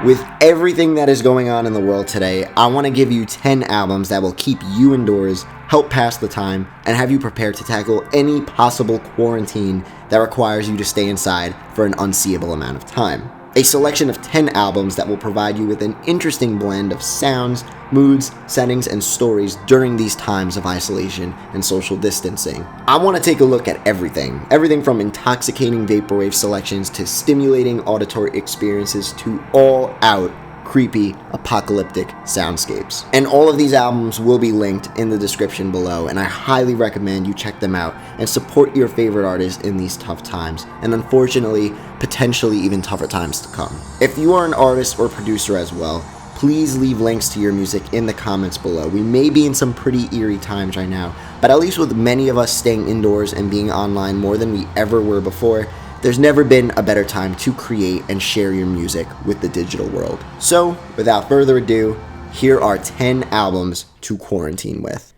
With everything that is going on in the world today, I want to give you 10 albums that will keep you indoors, help pass the time, and have you prepared to tackle any possible quarantine that requires you to stay inside for an unseeable amount of time. A selection of 10 albums that will provide you with an interesting blend of sounds, moods, settings, and stories during these times of isolation and social distancing. I want to take a look at everything from intoxicating vaporwave selections to stimulating auditory experiences to all-out creepy, apocalyptic soundscapes. And all of these albums will be linked in the description below, and I highly recommend you check them out and support your favorite artists in these tough times, and unfortunately, potentially even tougher times to come. If you are an artist or producer as well, please leave links to your music in the comments below. We may be in some pretty eerie times right now, but at least with many of us staying indoors and being online more than we ever were before, there's never been a better time to create and share your music with the digital world. So, without further ado, here are 10 albums to quarantine with.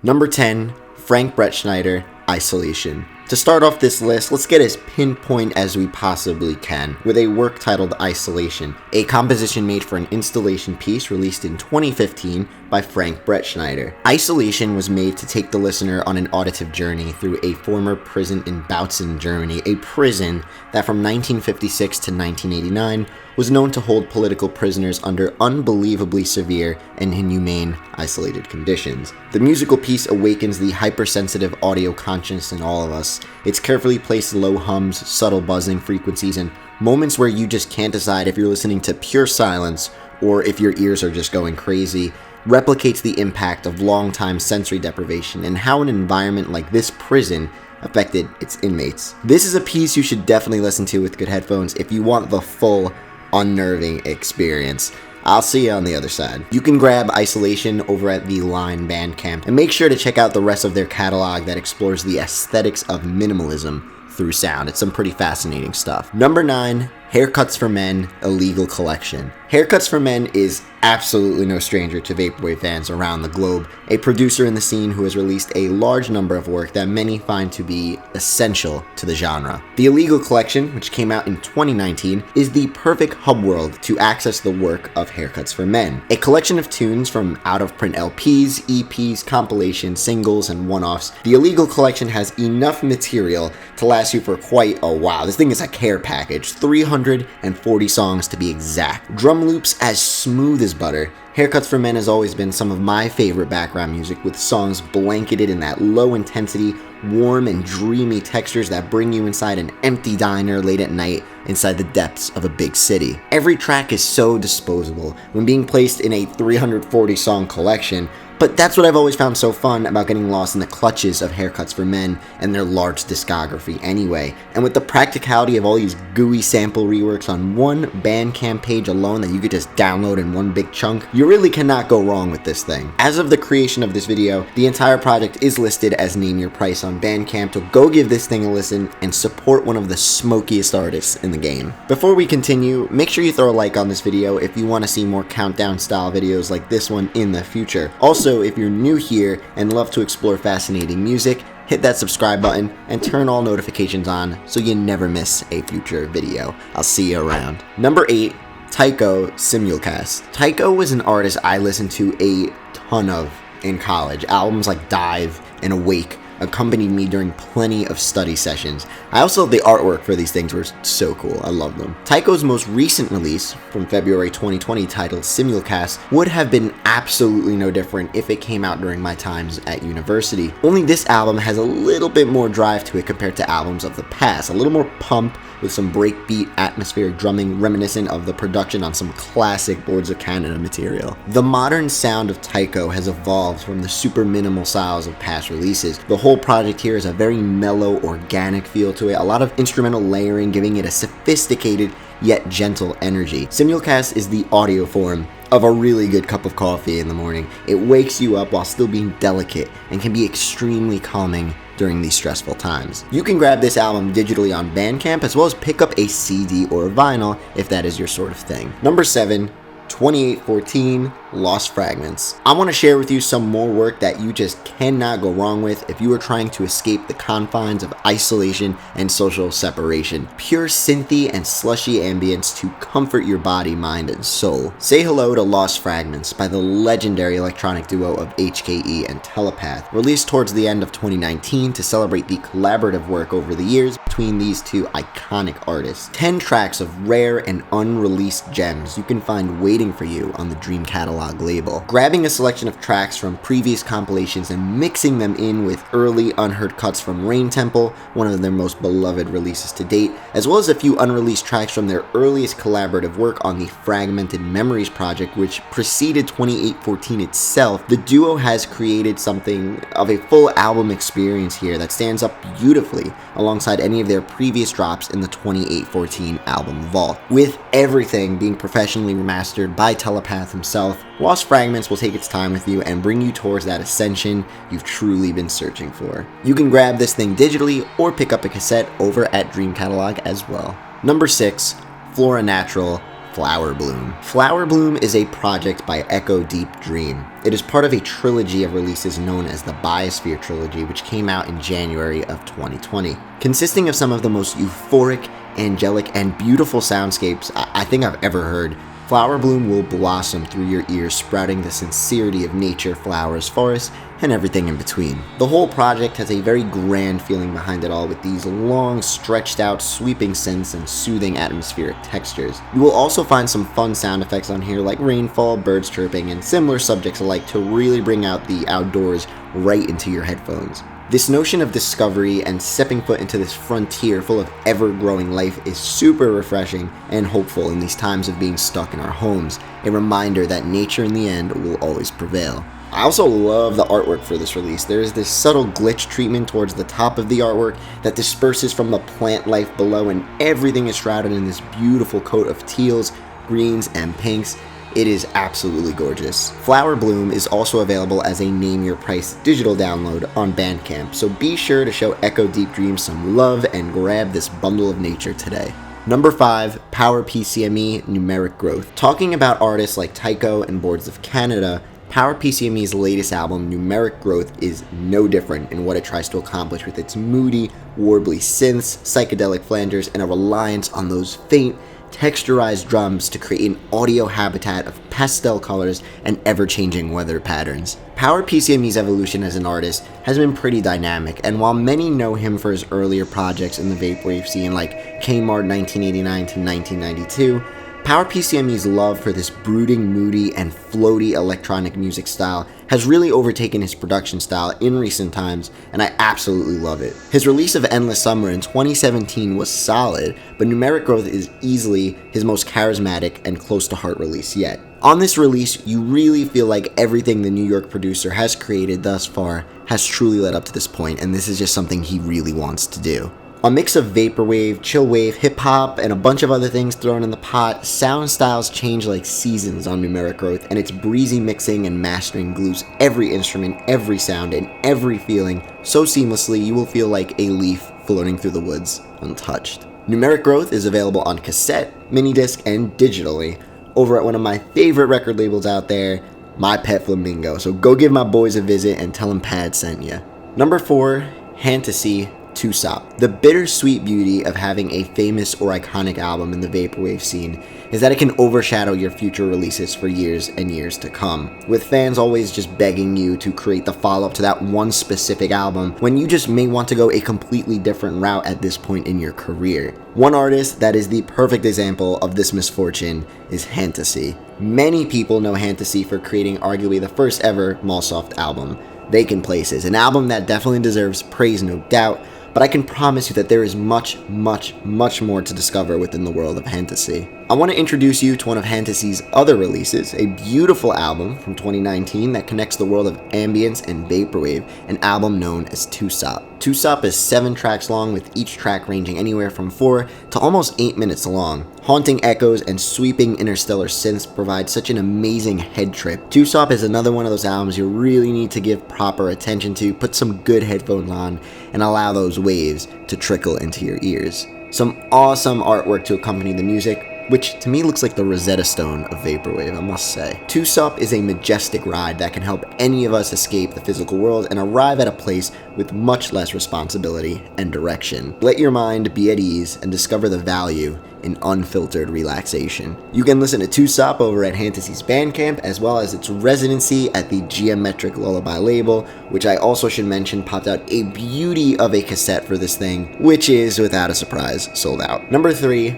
Number 10, Frank Brettschneider, Isolation. To start off this list, let's get as pinpoint as we possibly can with a work titled Isolation, a composition made for an installation piece released in 2015 by Frank Brettschneider. Isolation was made to take the listener on an auditive journey through a former prison in Bautzen, Germany, a prison that from 1956 to 1989 was known to hold political prisoners under unbelievably severe and inhumane isolated conditions. The musical piece awakens the hypersensitive audio conscious in all of us. Its carefully placed low hums, subtle buzzing frequencies, and moments where you just can't decide if you're listening to pure silence or if your ears are just going crazy replicates the impact of long-time sensory deprivation and how an environment like this prison affected its inmates. This is a piece you should definitely listen to with good headphones if you want the full unnerving experience. I'll see you on the other side. You can grab Isolation over at the Line Bandcamp, and make sure to check out the rest of their catalog that explores the aesthetics of minimalism through sound. It's some pretty fascinating stuff. Number 9, Haircuts for Men, Illegal Collection. Haircuts for Men is absolutely no stranger to vaporwave fans around the globe, a producer in the scene who has released a large number of work that many find to be essential to the genre. The Illegal Collection, which came out in 2019, is the perfect hub world to access the work of Haircuts for Men, a collection of tunes from out-of-print LPs, EPs, compilations, singles, and one-offs. The Illegal Collection has enough material to last you for quite a while. This thing is a care package, 340 songs to be exact. Drum loops as smooth as butter. Haircuts for Men has always been some of my favorite background music, with songs blanketed in that low intensity, warm and dreamy textures that bring you inside an empty diner late at night inside the depths of a big city. Every track is so disposable when being placed in a 340 song collection, but that's what I've always found so fun about getting lost in the clutches of Haircuts for Men and their large discography anyway. And with the practicality of all these gooey sample reworks on one Bandcamp page alone that you could just download in one big chunk, you really cannot go wrong with this thing. As of the creation of this video, the entire project is listed as Name Your Price on Bandcamp, so go give this thing a listen and support one of the smokiest artists in the game. Before we continue, make sure you throw a like on this video if you want to see more countdown style videos like this one in the future. Also, if you're new here and love to explore fascinating music, hit that subscribe button and turn all notifications on so you never miss a future video. I'll see you around. Number 8, Taiko Simulatus. Taiko was an artist I listened to a ton of in college. Albums like Dive and Awake accompanied me during plenty of study sessions. I also thought the artwork for these things were so cool. I love them. Taiko's most recent release from February 2020 titled Simulatus would have been absolutely no different if it came out during my times at university. Only this album has a little bit more drive to it compared to albums of the past, a little more pump with some breakbeat atmospheric drumming reminiscent of the production on some classic Boards of Canada material. The modern sound of Taiko has evolved from the super minimal styles of past releases. The whole project here is a very mellow, organic feel to it, a lot of instrumental layering giving it a sophisticated yet gentle energy. Simulatus is the audio form of a really good cup of coffee in the morning. It wakes you up while still being delicate and can be extremely calming during these stressful times. You can grab this album digitally on Bandcamp as well as pick up a CD or a vinyl if that is your sort of thing. Number 7, 2814, Lost Fragments. I want to share with you some more work that you just cannot go wrong with if you are trying to escape the confines of isolation and social separation. Pure synthy and slushy ambience to comfort your body, mind, and soul. Say hello to Lost Fragments by the legendary electronic duo of HKE and Tella, released towards the end of 2019 to celebrate the collaborative work over the years between these two iconic artists. 10 tracks of rare and unreleased gems you can find waiting for you on the Dream Catalog label. Grabbing a selection of tracks from previous compilations and mixing them in with early unheard cuts from Rain Temple, one of their most beloved releases to date, as well as a few unreleased tracks from their earliest collaborative work on the Fragmented Memories project, which preceded 2814 itself, the duo has created something of a full album experience here that stands up beautifully alongside any of their previous drops in the 2814 album vault. With everything being professionally remastered by Tella himself, Lost Fragments will take its time with you and bring you towards that ascension you've truly been searching for. You can grab this thing digitally or pick up a cassette over at Dream Catalog as well. Number 6, Flora Natural, Flower Bloom. Flower Bloom is a project by Echo Deep Dream. It is part of a trilogy of releases known as the Biosphere Trilogy, which came out in January of 2020. Consisting of some of the most euphoric, angelic, and beautiful soundscapes I think I've ever heard, Flower Bloom will blossom through your ears, sprouting the sincerity of nature, flowers, forests, and everything in between. The whole project has a very grand feeling behind it all, with these long, stretched out, sweeping synths and soothing atmospheric textures. You will also find some fun sound effects on here like rainfall, birds chirping, and similar subjects alike to really bring out the outdoors right into your headphones. This notion of discovery and stepping foot into this frontier full of ever-growing life is super refreshing and hopeful in these times of being stuck in our homes, a reminder that nature in the end will always prevail. I also love the artwork for this release. There is this subtle glitch treatment towards the top of the artwork that disperses from the plant life below, and everything is shrouded in this beautiful coat of teals, greens, and pinks. It is absolutely gorgeous. Flower Bloom is also available as a Name Your Price digital download on Bandcamp, so be sure to show Echo Deep Dream some love and grab this bundle of nature today. Number 5, PowerPCME Numeric Growth. Talking about artists like Taiko and Boards of Canada, PowerPCME's latest album, Numeric Growth, is no different in what it tries to accomplish with its moody, warbly synths, psychedelic flangers, and a reliance on those faint, texturized drums to create an audio habitat of pastel colors and ever-changing weather patterns. PowerPCME's evolution as an artist has been pretty dynamic, and while many know him for his earlier projects in the Vaporwave scene like Kmart 1989 to 1992, PowerPCME's love for this brooding, moody, and floaty electronic music style has really overtaken his production style in recent times, and I absolutely love it. His release of Endless Summer in 2017 was solid, but Numeric Growth is easily his most charismatic and close-to-heart release yet. On this release, you really feel like everything the New York producer has created thus far has truly led up to this point, and this is just something he really wants to do. A mix of vaporwave, chillwave, hip-hop, and a bunch of other things thrown in the pot, sound styles change like seasons on Numeric Growth, and its breezy mixing and mastering glues every instrument, every sound, and every feeling so seamlessly you will feel like a leaf floating through the woods, untouched. Numeric Growth is available on cassette, minidisc, and digitally over at one of my favorite record labels out there, My Pet Flamingo, so go give my boys a visit and tell them Pad sent ya. Number 4, Fantasy Tusop. The bittersweet beauty of having a famous or iconic album in the vaporwave scene is that it can overshadow your future releases for years and years to come, with fans always just begging you to create the follow-up to that one specific album when you just may want to go a completely different route at this point in your career. One artist that is the perfect example of this misfortune is Fantasy. Many people know Fantasy for creating arguably the first ever Mallsoft album, Vacant Places, an album that definitely deserves praise, no doubt, but I can promise you that there is much more to discover within the world of Fantasy. I want to introduce you to one of Fantasy's other releases, a beautiful album from 2019 that connects the world of ambience and vaporwave, an album known as Tusop. Tusop is 7 tracks long, with each track ranging anywhere from 4 to almost 8 minutes long. Haunting echoes and sweeping interstellar synths provide such an amazing head trip. Tusop is another one of those albums you really need to give proper attention to, put some good headphones on, and allow those waves to trickle into your ears. Some awesome artwork to accompany the music, which to me looks like the Rosetta Stone of Vaporwave, I must say. Two Sup is a majestic ride that can help any of us escape the physical world and arrive at a place with much less responsibility and direction. Let your mind be at ease and discover the value in unfiltered relaxation. You can listen to Two Sup over at Fantasy's Bandcamp, as well as its residency at the Geometric Lullaby label, which I also should mention popped out a beauty of a cassette for this thing, which is, without a surprise, sold out. Number 3,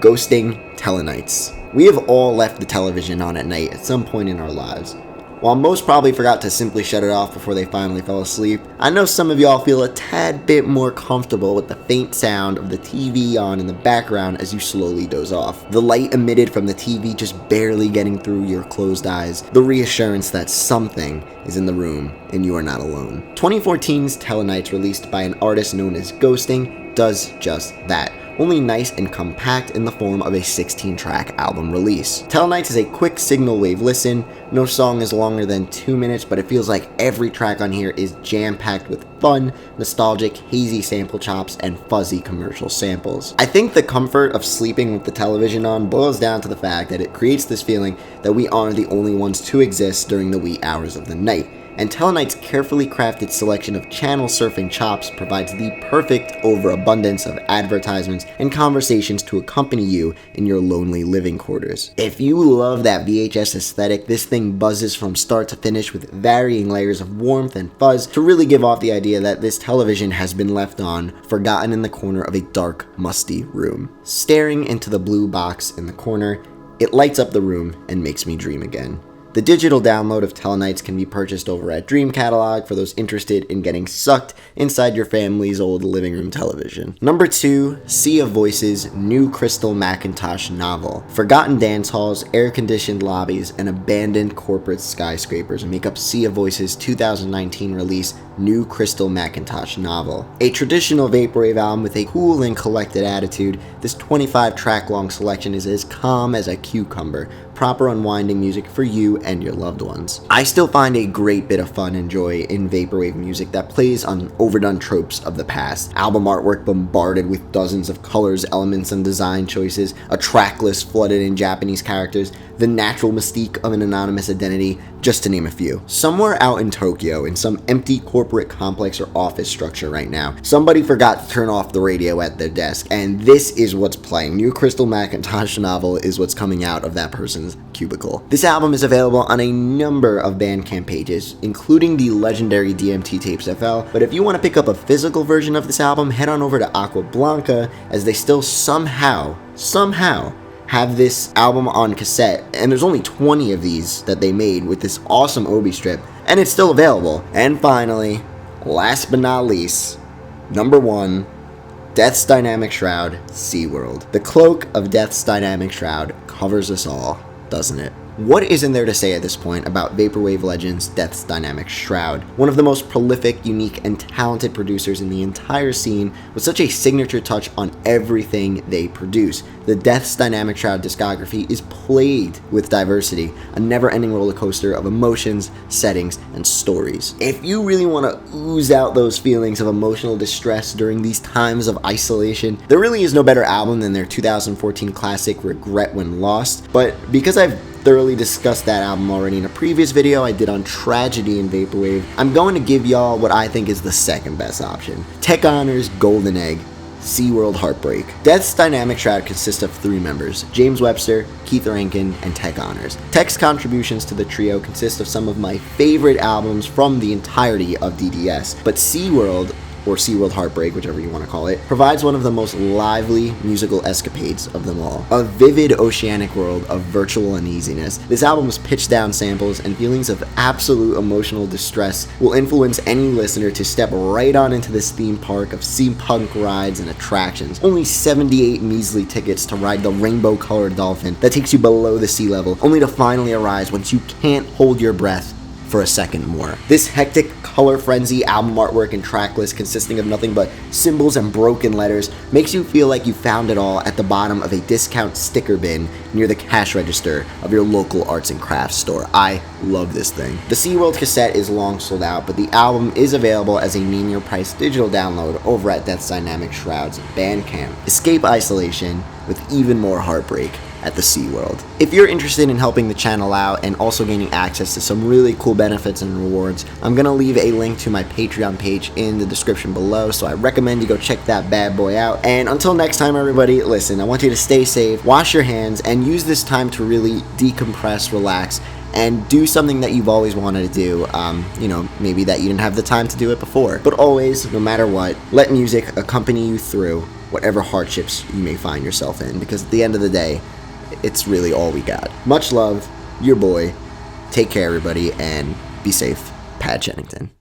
Ghosting Tella Nights. We have all left the television on at night at some point in our lives. While most probably forgot to simply shut it off before they finally fell asleep, I know some of y'all feel a tad bit more comfortable with the faint sound of the TV on in the background as you slowly doze off. The light emitted from the TV just barely getting through your closed eyes, the reassurance that something is in the room and you are not alone. 2014's Tella Nights, released by an artist known as Ghosting, does just that. Only nice and compact in the form of a 16-track album release. Tella Nights is a quick signal wave listen. No song is longer than 2 minutes, but it feels like every track on here is jam-packed with fun, nostalgic, hazy sample chops, and fuzzy commercial samples. I think the comfort of sleeping with the television on boils down to the fact that it creates this feeling that we aren't the only ones to exist during the wee hours of the night. And Tella Nights' carefully crafted selection of channel surfing chops provides the perfect overabundance of advertisements and conversations to accompany you in your lonely living quarters. If you love that VHS aesthetic, this thing buzzes from start to finish with varying layers of warmth and fuzz to really give off the idea that this television has been left on, forgotten in the corner of a dark, musty room. Staring into the blue box in the corner, it lights up the room and makes me dream again. The digital download of Tella Nights can be purchased over at Dream Catalog for those interested in getting sucked inside your family's old living room television. Number 2, Sea of Voices' new Krystal McIntosh novel. Forgotten dance halls, air-conditioned lobbies, and abandoned corporate skyscrapers make up Sea of Voices' 2019 release, New Krystal McIntosh novel. A traditional Vaporwave album with a cool and collected attitude, this 25-track long selection is as calm as a cucumber, proper unwinding music for you and your loved ones. I still find a great bit of fun and joy in Vaporwave music that plays on overdone tropes of the past. Album artwork bombarded with dozens of colors, elements, and design choices, a track list flooded in Japanese characters, the natural mystique of an anonymous identity, just to name a few. Somewhere out in Tokyo, in some empty corporate complex or office structure right now, somebody forgot to turn off the radio at their desk, and this is what's playing. New Krystal McIntosh novel is what's coming out of that person's cubicle. This album is available on a number of Bandcamp pages, including the legendary DMT Tapes FL, but if you want to pick up a physical version of this album, head on over to Aqua Blanca, as they still somehow have this album on cassette, and there's only 20 of these that they made with this awesome Obi strip, and it's still available. And finally, last but not least, number 1, Death's Dynamic Shroud, SeaWorld. The cloak of Death's Dynamic Shroud covers us all, doesn't it? What isn't there to say at this point about Vaporwave legends Death's Dynamic Shroud? One of the most prolific, unique, and talented producers in the entire scene, with such a signature touch on everything they produce. The Death's Dynamic Shroud discography is plagued with diversity, a never-ending roller coaster of emotions, settings, and stories. If you really want to ooze out those feelings of emotional distress during these times of isolation, there really is no better album than their 2014 classic Regret When Lost, but because I've thoroughly discussed that album already in a previous video I did on tragedy in Vaporwave, I'm going to give y'all what I think is the second best option. Tech Honor's Golden Egg, SeaWorld Heartbreak. Death's Dynamic Shroud consists of 3 members, James Webster, Keith Rankin, and Tech Honors. Tech's contributions to the trio consist of some of my favorite albums from the entirety of DDS, but SeaWorld, or SeaWorld Heartbreak, whichever you want to call it, provides one of the most lively musical escapades of them all. A vivid oceanic world of virtual uneasiness. This album's pitched-down samples and feelings of absolute emotional distress will influence any listener to step right on into this theme park of steampunk rides and attractions. Only 78 measly tickets to ride the rainbow-colored dolphin that takes you below the sea level, only to finally arise once you can't hold your breath for a second more. This hectic color frenzy album artwork and track list, consisting of nothing but symbols and broken letters, makes you feel like you found it all at the bottom of a discount sticker bin near the cash register of your local arts and crafts store. I love this thing. The SeaWorld cassette is long sold out, but the album is available as a near price digital download over at Death's Dynamic Shroud's Bandcamp. Escape isolation with even more heartbreak at the SeaWorld. If you're interested in helping the channel out and also gaining access to some really cool benefits and rewards, I'm going to leave a link to my Patreon page in the description below, so I recommend you go check that bad boy out. And until next time, everybody, listen, I want you to stay safe, wash your hands, and use this time to really decompress, relax, and do something that you've always wanted to do, you know, maybe that you didn't have the time to do it before. But always, no matter what, let music accompany you through whatever hardships you may find yourself in, because at the end of the day, it's really all we got. Much love, your boy. Take care, everybody, and be safe. Pat Chennington.